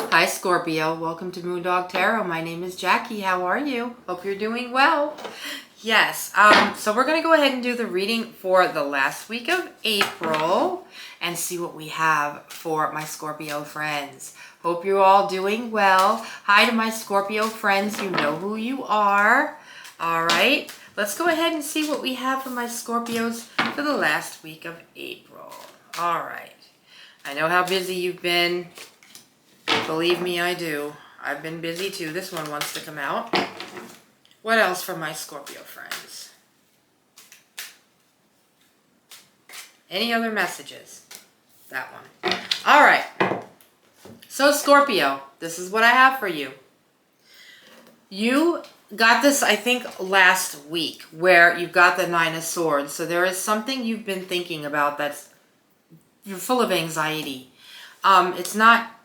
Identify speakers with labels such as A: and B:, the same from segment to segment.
A: Hi Scorpio, welcome to Moondog Tarot. My name is Jackie. How are you? Hope you're doing well. Yes, so we're going to go ahead and do the reading for the last week of April and see what we have for my Scorpio friends. Hope you're all doing well. Hi to my Scorpio friends. You know who you are. All right, let's go ahead and see what we have for my Scorpios for the last week of April. All right, I know how busy you've been. Believe me, I do. I've been busy too. This one wants to come out. What else for my Scorpio friends? Any other messages? That one. All right. So Scorpio, this is what I have for you. You got this, I think, last week where you got the Nine of Swords. So there is something you've been thinking about that's, you're full of anxiety.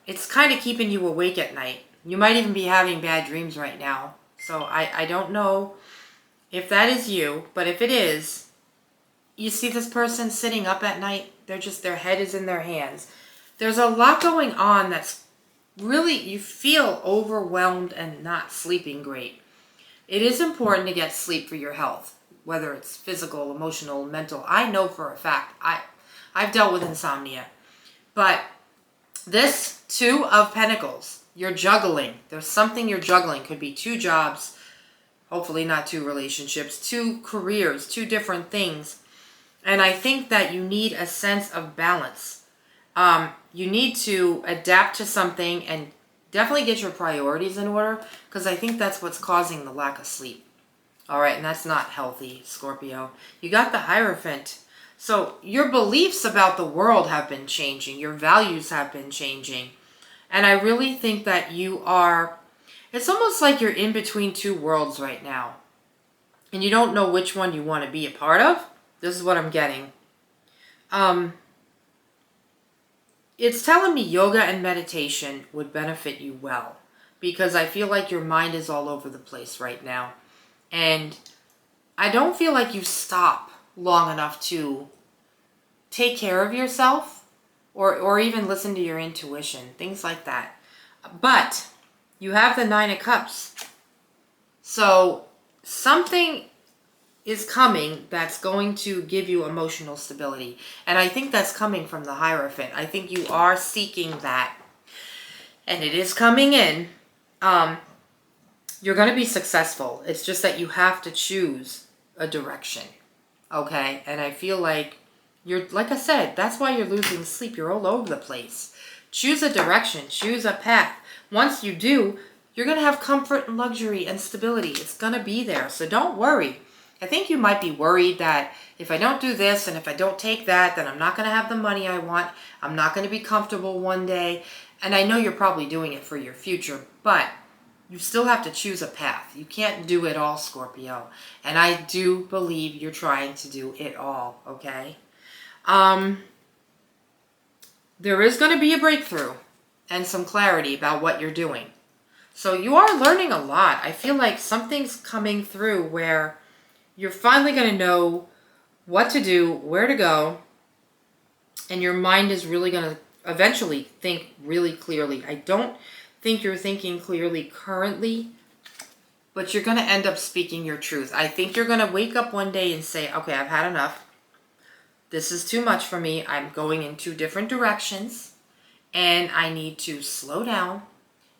A: It's kind of keeping you awake at night. You might even be having bad dreams right now. So I don't know if that is you, but if it is, you see this person sitting up at night. Their head is in their hands. There's a lot going on that's really, you feel overwhelmed and not sleeping great. It is important to get sleep for your health, whether it's physical, emotional, mental. I know for a fact, I've dealt with insomnia, but this Two of Pentacles, you're juggling. There's something you're juggling. Could be two jobs, hopefully not two relationships, two careers, two different things. And I think that you need a sense of balance. You need to adapt to something and definitely get your priorities in order, because I think that's what's causing the lack of sleep. All right, and that's not healthy, Scorpio. You got the Hierophant. So your beliefs about the world have been changing. Your values have been changing. And I really think that you are, it's almost like you're in between two worlds right now. And you don't know which one you want to be a part of. This is what I'm getting. It's telling me yoga and meditation would benefit you well, because I feel like your mind is all over the place right now. And I don't feel like you stop long enough to take care of yourself or even listen to your intuition, things like that. But you have the Nine of Cups. So something is coming that's going to give you emotional stability. And I think that's coming from the Hierophant. I think you are seeking that. And it is coming in. You're going to be successful. It's just that you have to choose a direction. Okay? And I feel like you're, like I said, that's why you're losing sleep. You're all over the place. Choose a direction. Choose a path. Once you do, you're going to have comfort and luxury and stability. It's going to be there. So don't worry. I think you might be worried that if I don't do this and if I don't take that, then I'm not going to have the money I want. I'm not going to be comfortable one day. And I know you're probably doing it for your future, but you still have to choose a path. You can't do it all, Scorpio. And I do believe you're trying to do it all, okay? There is going to be a breakthrough and some clarity about what you're doing. So you are learning a lot. I feel like something's coming through where you're finally going to know what to do, where to go, and your mind is really going to eventually think really clearly. I don't think you're thinking clearly currently, but you're going to end up speaking your truth. I think you're going to wake up one day and say, okay, I've had enough. This is too much for me. I'm going in two different directions, and I need to slow down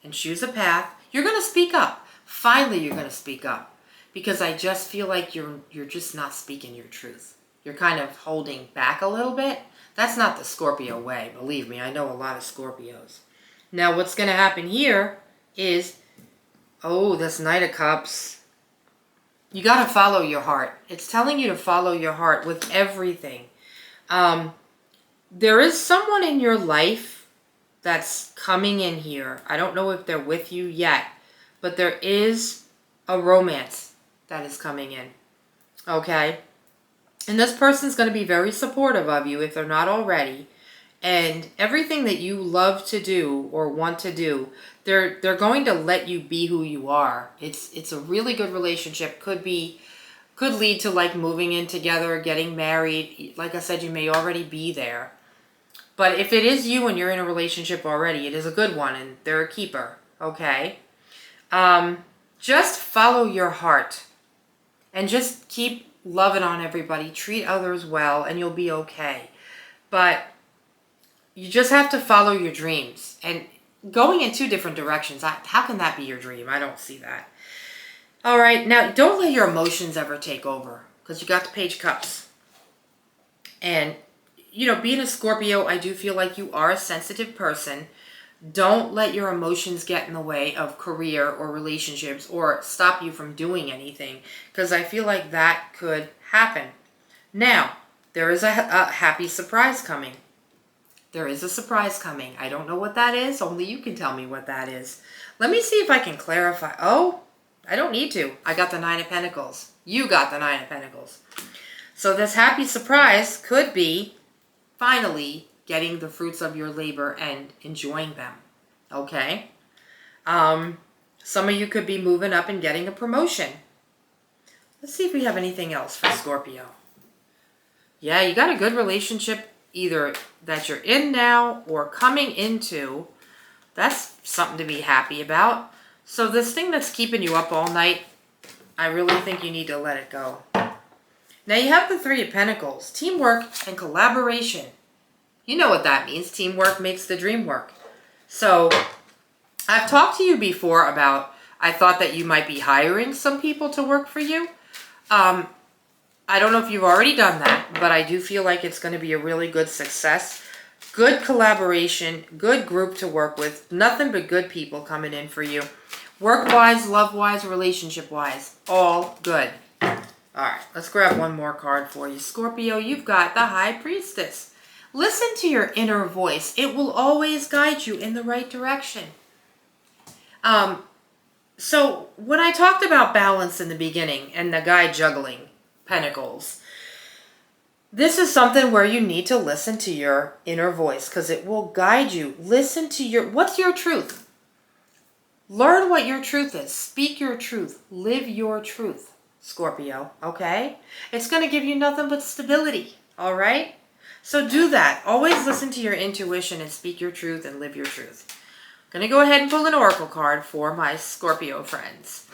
A: and choose a path. You're going to speak up. Finally, you're going to speak up, because I just feel like you're just not speaking your truth. You're kind of holding back a little bit. That's not the Scorpio way. Believe me, I know a lot of Scorpios. Now, what's going to happen here is, oh, this Knight of Cups. You got to follow your heart. It's telling you to follow your heart with everything. There is someone in your life that's coming in here. I don't know if they're with you yet, but there is a romance that is coming in. Okay? And this person's going to be very supportive of you if they're not already. And everything that you love to do or want to do, they're going to let you be who you are. It's a really good relationship. Could lead to like moving in together, getting married. Like I said, you may already be there. But if it is you and you're in a relationship already, it is a good one and they're a keeper, okay? Just follow your heart and just keep loving on everybody. Treat others well and you'll be okay. But you just have to follow your dreams. And going in two different directions, how can that be your dream? I don't see that. All right, now don't let your emotions ever take over because you got the Page of Cups. And, you know, being a Scorpio, I do feel like you are a sensitive person. Don't let your emotions get in the way of career or relationships or stop you from doing anything because I feel like that could happen. Now, there is a happy surprise coming. There is a surprise coming. I don't know what that is. Only you can tell me what that is. Let me see if I can clarify. Oh, I don't need to. I got the Nine of Pentacles. You got the Nine of Pentacles. So this happy surprise could be finally getting the fruits of your labor and enjoying them. Okay? Some of you could be moving up and getting a promotion. Let's see if we have anything else for Scorpio. Yeah, you got a good relationship either that you're in now or coming into. That's something to be happy about. So this thing that's keeping you up all night, I really think you need to let it go. Now you have the Three of Pentacles. Teamwork and collaboration. You know what that means. Teamwork makes the dream work. So I've talked to you before about, I thought that you might be hiring some people to work for you. I don't know if you've already done that, but I do feel like it's going to be a really good success. Good collaboration, good group to work with, nothing but good people coming in for you. Work-wise, love-wise, relationship-wise, all good. All right, let's grab one more card for you. Scorpio, you've got the High Priestess. Listen to your inner voice. It will always guide you in the right direction. So when I talked about balance in the beginning and the guy juggling pentacles, this is something where you need to listen to your inner voice because it will guide you. Listen to what's your truth? Learn what your truth is. Speak your truth. Live your truth, Scorpio, okay? It's going to give you nothing but stability, all right? So do that. Always listen to your intuition and speak your truth and live your truth. I'm going to go ahead and pull an oracle card for my Scorpio friends.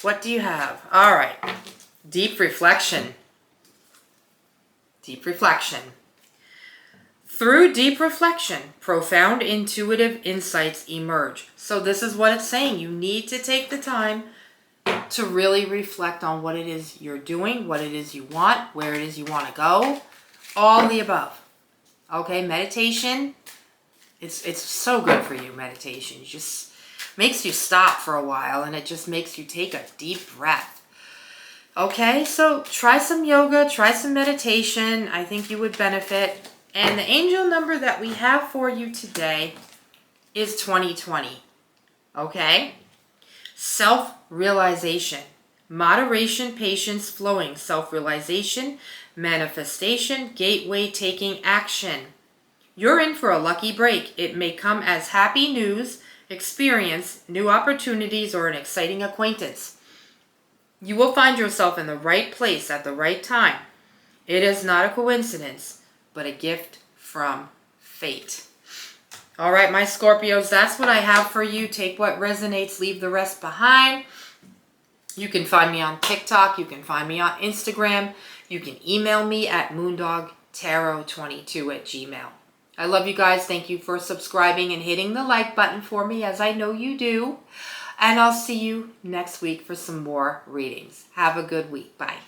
A: What do you have? All right. Deep reflection. Deep reflection. Through deep reflection, profound intuitive insights emerge. So this is what it's saying. You need to take the time to really reflect on what it is you're doing, what it is you want, where it is you want to go. All the above. Okay, meditation. It's so good for you, meditation. It just makes you stop for a while and it just makes you take a deep breath. Okay, so try some yoga, try some meditation. I think you would benefit. And the angel number that we have for you today is 2020. Okay? Self-realization. Moderation, patience, flowing. Self-realization, manifestation, gateway, taking action. You're in for a lucky break. It may come as happy news, experience, new opportunities, or an exciting acquaintance. You will find yourself in the right place at the right time. It is not a coincidence, but a gift from fate. All right, my Scorpios, that's what I have for you. Take what resonates, leave the rest behind. You can find me on TikTok. You can find me on Instagram. You can email me at moondogtarot22@gmail.com. I love you guys. Thank you for subscribing and hitting the like button for me, as I know you do. And I'll see you next week for some more readings. Have a good week. Bye.